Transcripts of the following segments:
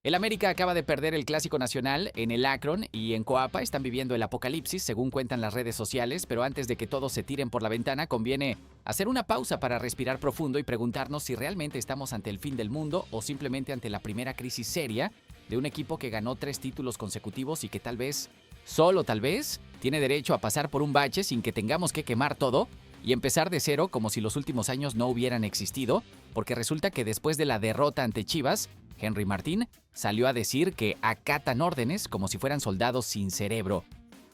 El América acaba de perder el Clásico Nacional en el Akron y en Coapa están viviendo el apocalipsis, según cuentan las redes sociales, pero antes de que todos se tiren por la ventana, conviene hacer una pausa para respirar profundo y preguntarnos si realmente estamos ante el fin del mundo o simplemente ante la primera crisis seria de un equipo que ganó 3 títulos consecutivos y que tal vez, solo tal vez, tiene derecho a pasar por un bache sin que tengamos que quemar todo y empezar de cero como si los últimos años no hubieran existido, porque resulta que después de la derrota ante Chivas, Henry Martín salió a decir que acatan órdenes como si fueran soldados sin cerebro.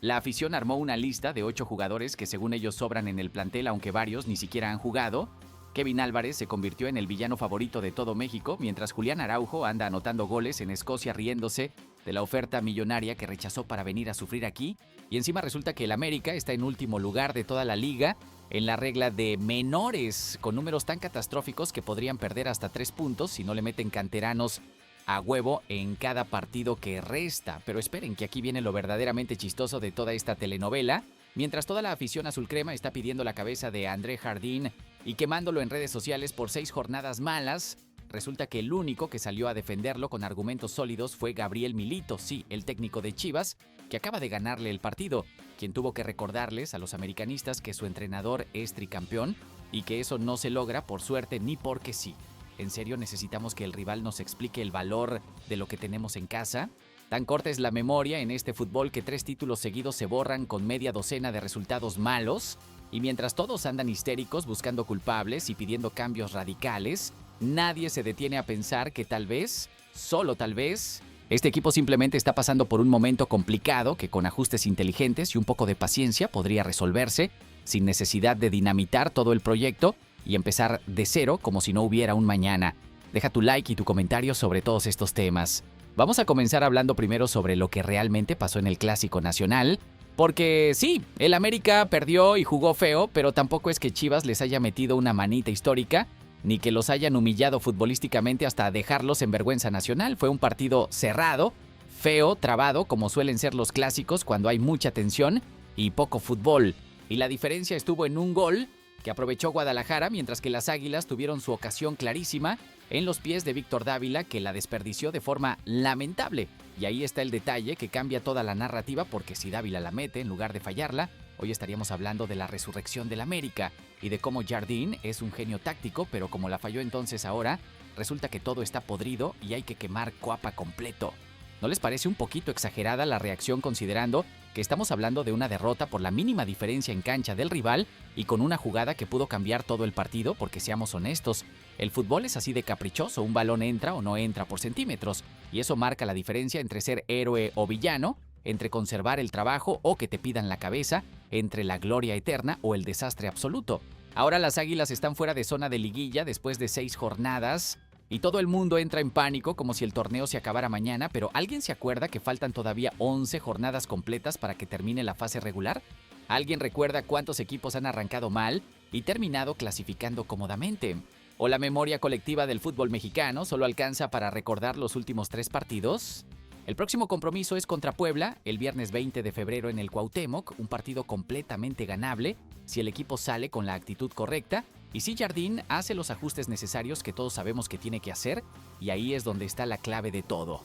La afición armó una lista de 8 jugadores que según ellos sobran en el plantel, aunque varios ni siquiera han jugado. Kevin Álvarez se convirtió en el villano favorito de todo México, mientras Julián Araujo anda anotando goles en Escocia riéndose de la oferta millonaria que rechazó para venir a sufrir aquí. Y encima resulta que el América está en último lugar de toda la liga en la regla de menores, con números tan catastróficos que podrían perder hasta 3 puntos si no le meten canteranos a huevo en cada partido que resta. Pero esperen, que aquí viene lo verdaderamente chistoso de toda esta telenovela. Mientras toda la afición azul crema está pidiendo la cabeza de André Jardín y quemándolo en redes sociales por 6 jornadas malas, resulta que el único que salió a defenderlo con argumentos sólidos fue Gabriel Milito, sí, el técnico de Chivas, que acaba de ganarle el partido, quien tuvo que recordarles a los americanistas que su entrenador es tricampeón y que eso no se logra por suerte ni porque sí. ¿En serio necesitamos que el rival nos explique el valor de lo que tenemos en casa? Tan corta es la memoria en este fútbol que 3 títulos seguidos se borran con media docena de resultados malos, y mientras todos andan histéricos buscando culpables y pidiendo cambios radicales, nadie se detiene a pensar que tal vez, solo tal vez, este equipo simplemente está pasando por un momento complicado que con ajustes inteligentes y un poco de paciencia podría resolverse, sin necesidad de dinamitar todo el proyecto y empezar de cero como si no hubiera un mañana. Deja tu like y tu comentario sobre todos estos temas. Vamos a comenzar hablando primero sobre lo que realmente pasó en el Clásico Nacional, porque sí, el América perdió y jugó feo, pero tampoco es que Chivas les haya metido una manita histórica, ni que los hayan humillado futbolísticamente hasta dejarlos en vergüenza nacional. Fue un partido cerrado, feo, trabado, como suelen ser los clásicos cuando hay mucha tensión y poco fútbol. Y la diferencia estuvo en un gol que aprovechó Guadalajara, mientras que las Águilas tuvieron su ocasión clarísima en los pies de Víctor Dávila, que la desperdició de forma lamentable. Y ahí está el detalle que cambia toda la narrativa, porque si Dávila la mete en lugar de fallarla, hoy estaríamos hablando de la resurrección del América y de cómo Jardín es un genio táctico, pero como la falló entonces ahora, resulta que todo está podrido y hay que quemar Coapa completo. ¿No les parece un poquito exagerada la reacción considerando que estamos hablando de una derrota por la mínima diferencia en cancha del rival y con una jugada que pudo cambiar todo el partido? Porque seamos honestos, el fútbol es así de caprichoso, un balón entra o no entra por centímetros, y eso marca la diferencia entre ser héroe o villano, entre conservar el trabajo o que te pidan la cabeza, entre la gloria eterna o el desastre absoluto. Ahora las Águilas están fuera de zona de liguilla después de 6 jornadas, y todo el mundo entra en pánico como si el torneo se acabara mañana, pero ¿alguien se acuerda que faltan todavía 11 jornadas completas para que termine la fase regular? ¿Alguien recuerda cuántos equipos han arrancado mal y terminado clasificando cómodamente? ¿O la memoria colectiva del fútbol mexicano solo alcanza para recordar los últimos 3 partidos? El próximo compromiso es contra Puebla, el viernes 20 de febrero en el Cuauhtémoc, un partido completamente ganable si el equipo sale con la actitud correcta y si Jardín hace los ajustes necesarios que todos sabemos que tiene que hacer, y ahí es donde está la clave de todo.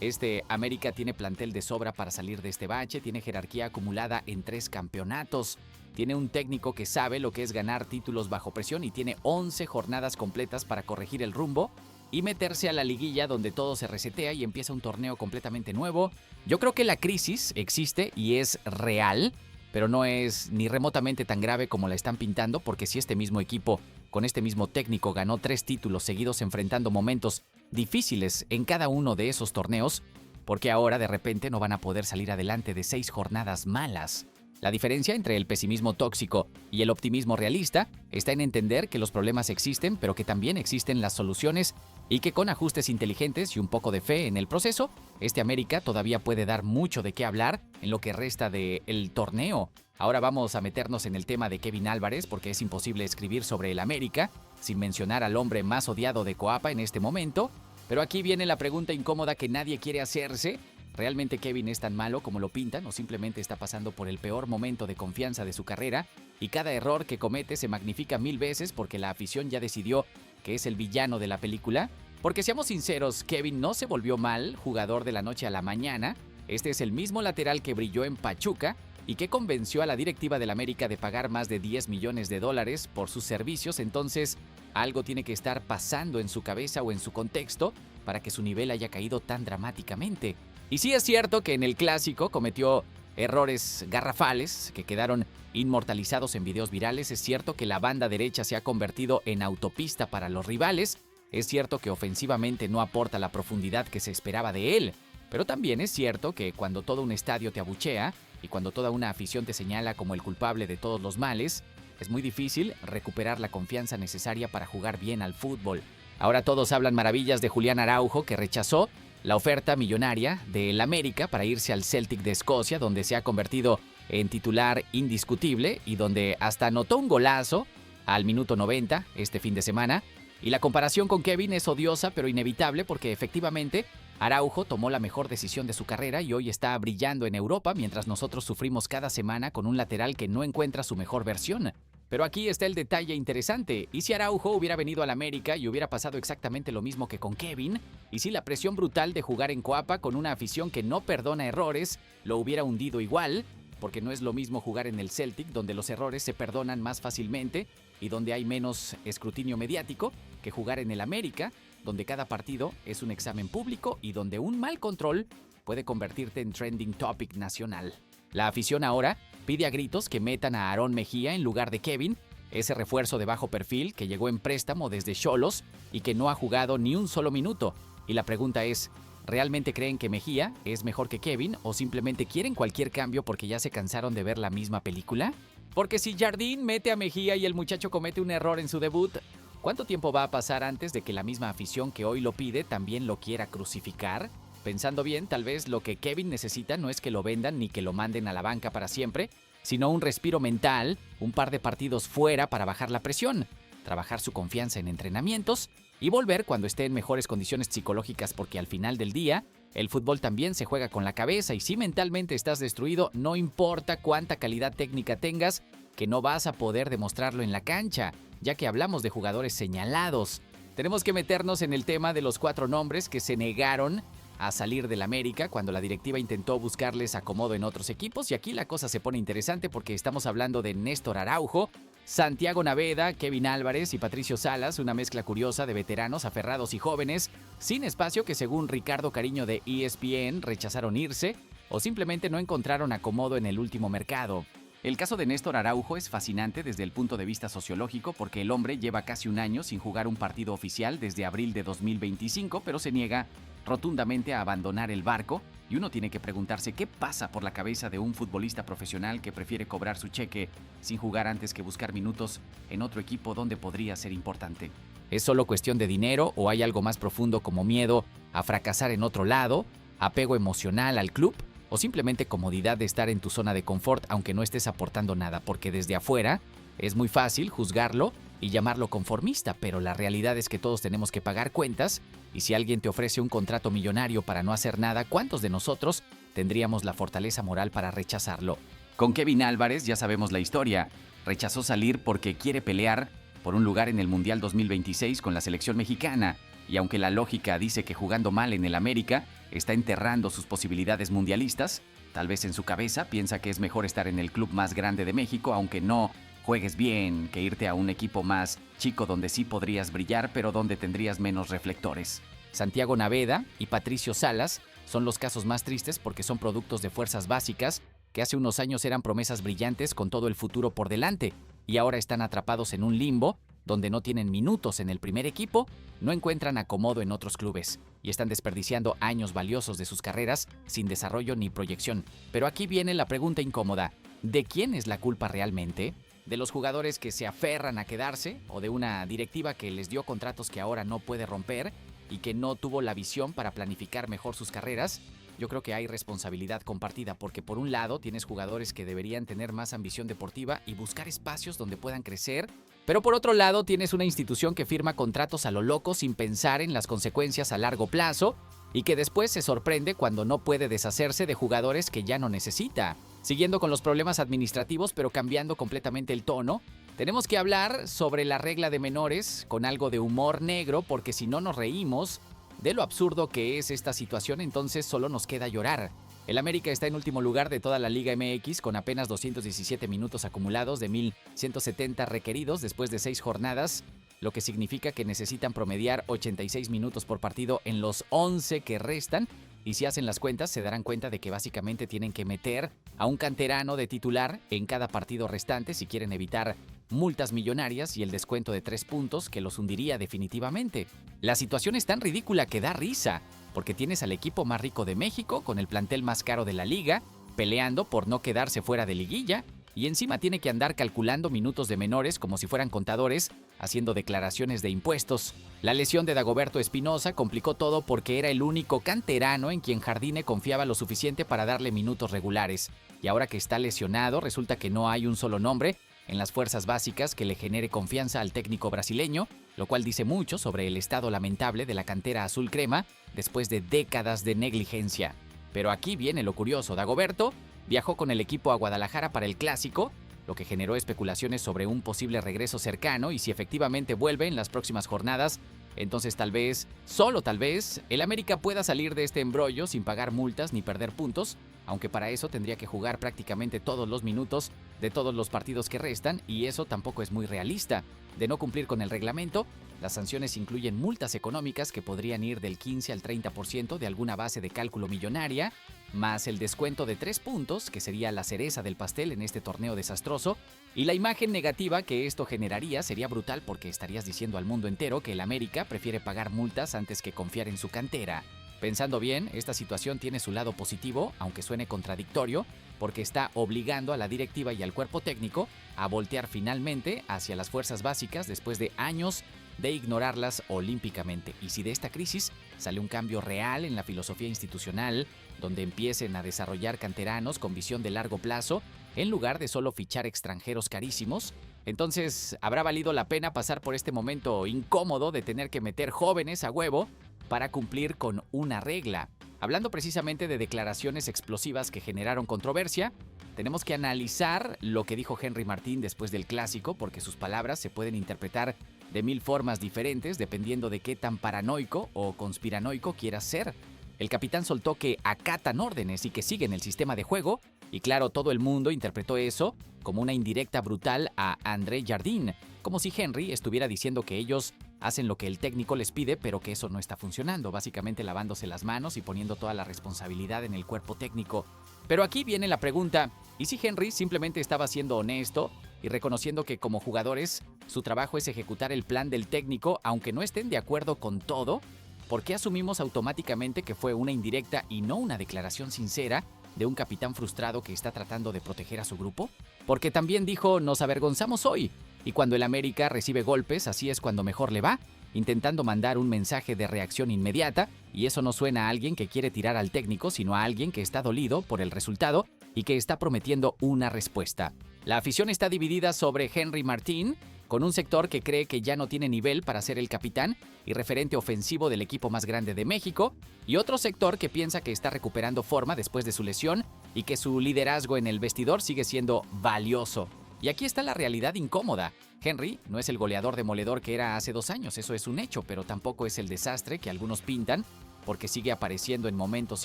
Este América tiene plantel de sobra para salir de este bache, tiene jerarquía acumulada en 3 campeonatos, tiene un técnico que sabe lo que es ganar títulos bajo presión y tiene 11 jornadas completas para corregir el rumbo y meterse a la liguilla donde todo se resetea y empieza un torneo completamente nuevo. Yo creo que la crisis existe y es real, pero no es ni remotamente tan grave como la están pintando, porque si este mismo equipo, con este mismo técnico, ganó 3 títulos seguidos enfrentando momentos difíciles en cada uno de esos torneos, ¿por qué ahora de repente no van a poder salir adelante de 6 jornadas malas? La diferencia entre el pesimismo tóxico y el optimismo realista está en entender que los problemas existen, pero que también existen las soluciones y que con ajustes inteligentes y un poco de fe en el proceso, este América todavía puede dar mucho de qué hablar en lo que resta del torneo. Ahora vamos a meternos en el tema de Kevin Álvarez, porque es imposible escribir sobre el América sin mencionar al hombre más odiado de Coapa en este momento. Pero aquí viene la pregunta incómoda que nadie quiere hacerse. ¿Realmente Kevin es tan malo como lo pintan o simplemente está pasando por el peor momento de confianza de su carrera y cada error que comete se magnifica 1000 veces porque la afición ya decidió que es el villano de la película? Porque seamos sinceros, Kevin no se volvió mal jugador de la noche a la mañana. Este es el mismo lateral que brilló en Pachuca y que convenció a la directiva del América de pagar más de 10 millones de dólares por sus servicios. Entonces, algo tiene que estar pasando en su cabeza o en su contexto para que su nivel haya caído tan dramáticamente. Y sí es cierto que en el clásico cometió errores garrafales que quedaron inmortalizados en videos virales. Es cierto que la banda derecha se ha convertido en autopista para los rivales. Es cierto que ofensivamente no aporta la profundidad que se esperaba de él. Pero también es cierto que cuando todo un estadio te abuchea y cuando toda una afición te señala como el culpable de todos los males, es muy difícil recuperar la confianza necesaria para jugar bien al fútbol. Ahora todos hablan maravillas de Julián Araujo, que rechazó la oferta millonaria del América para irse al Celtic de Escocia, donde se ha convertido en titular indiscutible y donde hasta anotó un golazo al minuto 90 este fin de semana. Y la comparación con Kevin es odiosa pero inevitable porque efectivamente Araujo tomó la mejor decisión de su carrera y hoy está brillando en Europa mientras nosotros sufrimos cada semana con un lateral que no encuentra su mejor versión. Pero aquí está el detalle interesante. ¿Y si Araujo hubiera venido al América y hubiera pasado exactamente lo mismo que con Kevin? ¿Y si la presión brutal de jugar en Coapa con una afición que no perdona errores lo hubiera hundido igual? Porque no es lo mismo jugar en el Celtic, donde los errores se perdonan más fácilmente y donde hay menos escrutinio mediático, que jugar en el América, donde cada partido es un examen público y donde un mal control puede convertirte en trending topic nacional. La afición ahora pide a gritos que metan a Aarón Mejía en lugar de Kevin, ese refuerzo de bajo perfil que llegó en préstamo desde Xolos y que no ha jugado ni un solo minuto. Y la pregunta es, ¿realmente creen que Mejía es mejor que Kevin o simplemente quieren cualquier cambio porque ya se cansaron de ver la misma película? Porque si Jardín mete a Mejía y el muchacho comete un error en su debut, ¿cuánto tiempo va a pasar antes de que la misma afición que hoy lo pide también lo quiera crucificar? Pensando bien, tal vez lo que Kevin necesita no es que lo vendan ni que lo manden a la banca para siempre, sino un respiro mental, un par de partidos fuera para bajar la presión, trabajar su confianza en entrenamientos y volver cuando esté en mejores condiciones psicológicas, porque al final del día, el fútbol también se juega con la cabeza y si mentalmente estás destruido, no importa cuánta calidad técnica tengas, que no vas a poder demostrarlo en la cancha, ya que hablamos de jugadores señalados. Tenemos que meternos en el tema de los 4 nombres que se negaron a salir del América cuando la directiva intentó buscarles acomodo en otros equipos y aquí la cosa se pone interesante porque estamos hablando de Néstor Araujo, Santiago Naveda, Kevin Álvarez y Patricio Salas, una mezcla curiosa de veteranos aferrados y jóvenes, sin espacio que según Ricardo Cariño de ESPN rechazaron irse o simplemente no encontraron acomodo en el último mercado. El caso de Néstor Araujo es fascinante desde el punto de vista sociológico porque el hombre lleva casi un año sin jugar un partido oficial desde abril de 2025, pero se niega rotundamente a abandonar el barco y uno tiene que preguntarse qué pasa por la cabeza de un futbolista profesional que prefiere cobrar su cheque sin jugar antes que buscar minutos en otro equipo donde podría ser importante. ¿Es solo cuestión de dinero o hay algo más profundo como miedo a fracasar en otro lado, apego emocional al club o simplemente comodidad de estar en tu zona de confort aunque no estés aportando nada? Porque desde afuera es muy fácil juzgarlo y llamarlo conformista, pero la realidad es que todos tenemos que pagar cuentas y si alguien te ofrece un contrato millonario para no hacer nada, ¿cuántos de nosotros tendríamos la fortaleza moral para rechazarlo? Con Kevin Álvarez ya sabemos la historia. Rechazó salir porque quiere pelear por un lugar en el Mundial 2026 con la selección mexicana y aunque la lógica dice que jugando mal en el América está enterrando sus posibilidades mundialistas, tal vez en su cabeza piensa que es mejor estar en el club más grande de México aunque no juegues bien, que irte a un equipo más chico donde sí podrías brillar, pero donde tendrías menos reflectores. Santiago Naveda y Patricio Salas son los casos más tristes porque son productos de fuerzas básicas que hace unos años eran promesas brillantes con todo el futuro por delante y ahora están atrapados en un limbo donde no tienen minutos en el primer equipo, no encuentran acomodo en otros clubes y están desperdiciando años valiosos de sus carreras sin desarrollo ni proyección. Pero aquí viene la pregunta incómoda, ¿de quién es la culpa realmente? ¿De los jugadores que se aferran a quedarse o de una directiva que les dio contratos que ahora no puede romper y que no tuvo la visión para planificar mejor sus carreras? Yo creo que hay responsabilidad compartida porque por un lado tienes jugadores que deberían tener más ambición deportiva y buscar espacios donde puedan crecer, pero por otro lado tienes una institución que firma contratos a lo loco sin pensar en las consecuencias a largo plazo y que después se sorprende cuando no puede deshacerse de jugadores que ya no necesita. Siguiendo con los problemas administrativos, pero cambiando completamente el tono, Tenemos que hablar sobre la regla de menores con algo de humor negro, porque si no nos reímos de lo absurdo que es esta situación, entonces solo nos queda llorar. El América está en último lugar de toda la Liga MX con apenas 217 minutos acumulados de 1,170 requeridos después de 6 jornadas, lo que significa que necesitan promediar 86 minutos por partido en los 11 que restan. Y si hacen las cuentas, se darán cuenta de que básicamente tienen que meter a un canterano de titular en cada partido restante si quieren evitar multas millonarias y el descuento de 3 puntos que los hundiría definitivamente. La situación es tan ridícula que da risa, porque tienes al equipo más rico de México con el plantel más caro de la liga, peleando por no quedarse fuera de liguilla, y encima tiene que andar calculando minutos de menores como si fueran contadores, haciendo declaraciones de impuestos. La lesión de Dagoberto Espinosa complicó todo porque era el único canterano en quien Jardine confiaba lo suficiente para darle minutos regulares. Y ahora que está lesionado, resulta que no hay un solo nombre en las fuerzas básicas que le genere confianza al técnico brasileño, lo cual dice mucho sobre el estado lamentable de la cantera azul crema después de décadas de negligencia. Pero aquí viene lo curioso. Dagoberto viajó con el equipo a Guadalajara para el Clásico, lo que generó especulaciones sobre un posible regreso cercano y si efectivamente vuelve en las próximas jornadas, entonces tal vez, solo tal vez, el América pueda salir de este embrollo sin pagar multas ni perder puntos, aunque para eso tendría que jugar prácticamente todos los minutos de todos los partidos que restan y eso tampoco es muy realista. De no cumplir con el reglamento, las sanciones incluyen multas económicas que podrían ir del 15 al 30% de alguna base de cálculo millonaria, más el descuento de 3 puntos, que sería la cereza del pastel en este torneo desastroso, y la imagen negativa que esto generaría sería brutal porque estarías diciendo al mundo entero que el América prefiere pagar multas antes que confiar en su cantera. Pensando bien, esta situación tiene su lado positivo, aunque suene contradictorio, porque está obligando a la directiva y al cuerpo técnico a voltear finalmente hacia las fuerzas básicas después de años de ignorarlas olímpicamente. Y si de esta crisis sale un cambio real en la filosofía institucional, donde empiecen a desarrollar canteranos con visión de largo plazo, en lugar de solo fichar extranjeros carísimos, entonces habrá valido la pena pasar por este momento incómodo de tener que meter jóvenes a huevo para cumplir con una regla. Hablando precisamente de declaraciones explosivas que generaron controversia, tenemos que analizar lo que dijo Henry Martín después del Clásico, porque sus palabras se pueden interpretar de 1000 formas diferentes dependiendo de qué tan paranoico o conspiranoico quieras ser. El capitán soltó que acatan órdenes y que siguen el sistema de juego, y claro, todo el mundo interpretó eso como una indirecta brutal a André Jardine, como si Henry estuviera diciendo que ellos hacen lo que el técnico les pide, pero que eso no está funcionando, básicamente lavándose las manos y poniendo toda la responsabilidad en el cuerpo técnico. Pero aquí viene la pregunta, ¿y si Henry simplemente estaba siendo honesto y reconociendo que como jugadores su trabajo es ejecutar el plan del técnico aunque no estén de acuerdo con todo? ¿Por qué asumimos automáticamente que fue una indirecta y no una declaración sincera de un capitán frustrado que está tratando de proteger a su grupo? Porque también dijo, nos avergonzamos hoy, y cuando el América recibe golpes, así es cuando mejor le va, intentando mandar un mensaje de reacción inmediata, y eso no suena a alguien que quiere tirar al técnico, sino a alguien que está dolido por el resultado y que está prometiendo una respuesta. La afición está dividida sobre Henry Martín, con un sector que cree que ya no tiene nivel para ser el capitán y referente ofensivo del equipo más grande de México, y otro sector que piensa que está recuperando forma después de su lesión y que su liderazgo en el vestidor sigue siendo valioso. Y aquí está la realidad incómoda. Henry no es el goleador demoledor que era hace 2 años, eso es un hecho, pero tampoco es el desastre que algunos pintan, porque sigue apareciendo en momentos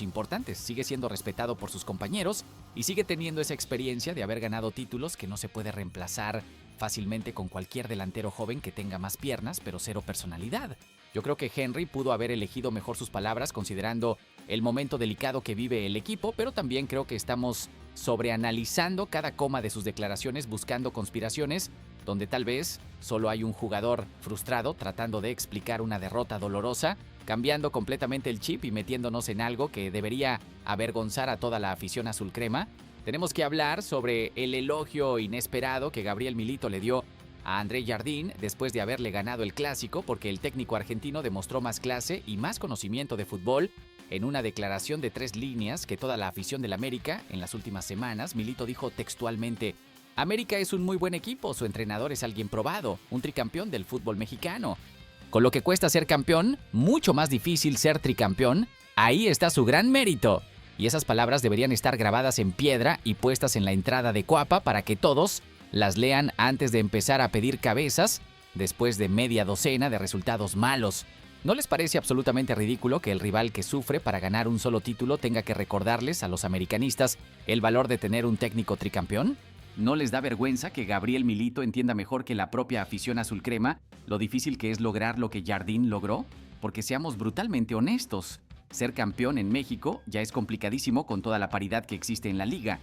importantes, sigue siendo respetado por sus compañeros y sigue teniendo esa experiencia de haber ganado títulos que no se puede reemplazar fácilmente con cualquier delantero joven que tenga más piernas pero cero personalidad. Yo creo que Henry pudo haber elegido mejor sus palabras considerando el momento delicado que vive el equipo, pero también creo que estamos sobreanalizando cada coma de sus declaraciones buscando conspiraciones donde tal vez solo hay un jugador frustrado tratando de explicar una derrota dolorosa, cambiando completamente el chip y metiéndonos en algo que debería avergonzar a toda la afición azul crema. Tenemos que hablar sobre el elogio inesperado que Gabriel Milito le dio a André Jardine después de haberle ganado el Clásico, porque el técnico argentino demostró más clase y más conocimiento de fútbol. En una declaración de 3 líneas que toda la afición del América en las últimas semanas, Milito dijo textualmente: América es un muy buen equipo, su entrenador es alguien probado, un tricampeón del fútbol mexicano. Con lo que cuesta ser campeón, mucho más difícil ser tricampeón, ahí está su gran mérito. Y esas palabras deberían estar grabadas en piedra y puestas en la entrada de Coapa para que todos las lean antes de empezar a pedir cabezas después de media docena de resultados malos. ¿No les parece absolutamente ridículo que el rival que sufre para ganar un solo título tenga que recordarles a los americanistas el valor de tener un técnico tricampeón? ¿No les da vergüenza que Gabriel Milito entienda mejor que la propia afición azulcrema lo difícil que es lograr lo que Jardín logró? Porque seamos brutalmente honestos, ser campeón en México ya es complicadísimo con toda la paridad que existe en la liga.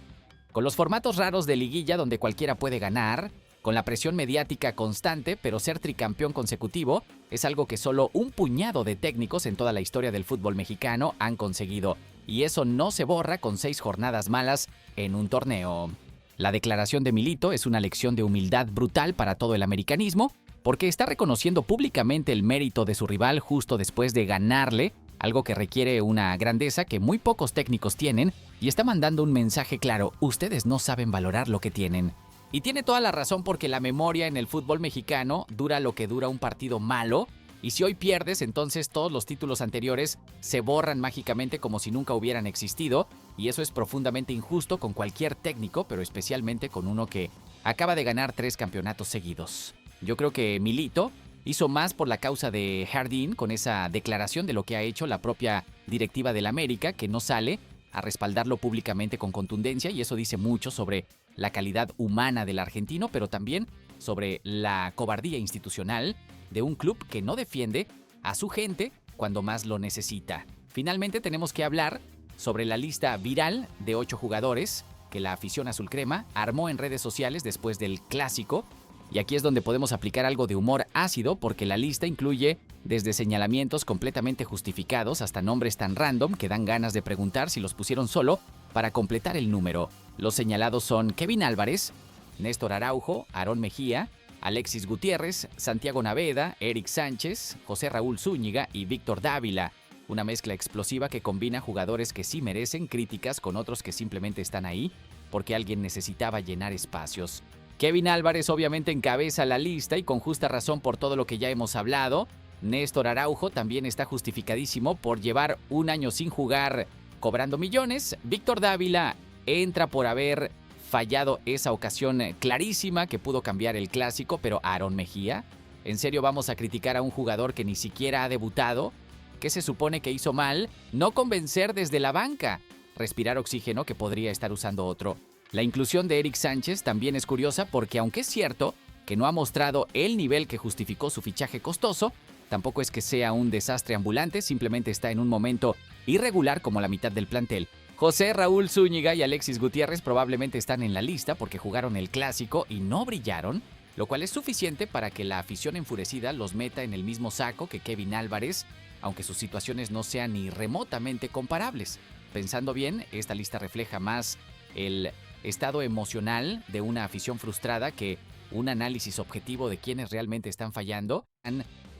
Con los formatos raros de liguilla donde cualquiera puede ganar, con la presión mediática constante, pero ser tricampeón consecutivo es algo que solo un puñado de técnicos en toda la historia del fútbol mexicano han conseguido. Y eso no se borra con 6 jornadas malas en un torneo. La declaración de Milito es una lección de humildad brutal para todo el americanismo, porque está reconociendo públicamente el mérito de su rival justo después de ganarle, algo que requiere una grandeza que muy pocos técnicos tienen, y está mandando un mensaje claro: ustedes no saben valorar lo que tienen. Y tiene toda la razón, porque la memoria en el fútbol mexicano dura lo que dura un partido malo, y si hoy pierdes, entonces todos los títulos anteriores se borran mágicamente como si nunca hubieran existido, y eso es profundamente injusto con cualquier técnico, pero especialmente con uno que acaba de ganar 3 campeonatos seguidos. Yo creo que Milito hizo más por la causa de Jardín con esa declaración de lo que ha hecho la propia directiva del América, que no sale a respaldarlo públicamente con contundencia, y eso dice mucho sobre la calidad humana del argentino, pero también sobre la cobardía institucional de un club que no defiende a su gente cuando más lo necesita. Finalmente tenemos que hablar sobre la lista viral de 8 jugadores que la afición azulcrema armó en redes sociales después del clásico. Y aquí es donde podemos aplicar algo de humor ácido, porque la lista incluye desde señalamientos completamente justificados hasta nombres tan random que dan ganas de preguntar si los pusieron solo para completar el número. Los señalados son Kevin Álvarez, Néstor Araujo, Aarón Mejía, Alexis Gutiérrez, Santiago Naveda, Eric Sánchez, José Raúl Zúñiga y Víctor Dávila. Una mezcla explosiva que combina jugadores que sí merecen críticas con otros que simplemente están ahí porque alguien necesitaba llenar espacios. Kevin Álvarez obviamente encabeza la lista y con justa razón por todo lo que ya hemos hablado. Néstor Araujo también está justificadísimo por llevar un año sin jugar cobrando millones. Víctor Dávila entra por haber fallado esa ocasión clarísima que pudo cambiar el clásico, pero Aarón Mejía, ¿en serio vamos a criticar a un jugador que ni siquiera ha debutado? ¿Qué se supone que hizo mal? No convencer desde la banca, respirar oxígeno que podría estar usando otro. La inclusión de Eric Sánchez también es curiosa porque, aunque es cierto que no ha mostrado el nivel que justificó su fichaje costoso, tampoco es que sea un desastre ambulante, simplemente está en un momento irregular como la mitad del plantel. José Raúl Zúñiga y Alexis Gutiérrez probablemente están en la lista porque jugaron el clásico y no brillaron, lo cual es suficiente para que la afición enfurecida los meta en el mismo saco que Kevin Álvarez, aunque sus situaciones no sean ni remotamente comparables. Pensando bien, esta lista refleja más el estado emocional de una afición frustrada que un análisis objetivo de quiénes realmente están fallando,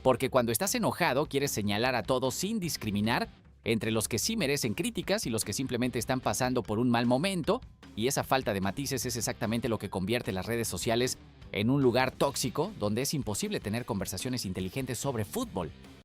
porque cuando estás enojado quieres señalar a todos sin discriminar entre los que sí merecen críticas y los que simplemente están pasando por un mal momento, y esa falta de matices es exactamente lo que convierte las redes sociales en un lugar tóxico donde es imposible tener conversaciones inteligentes sobre fútbol.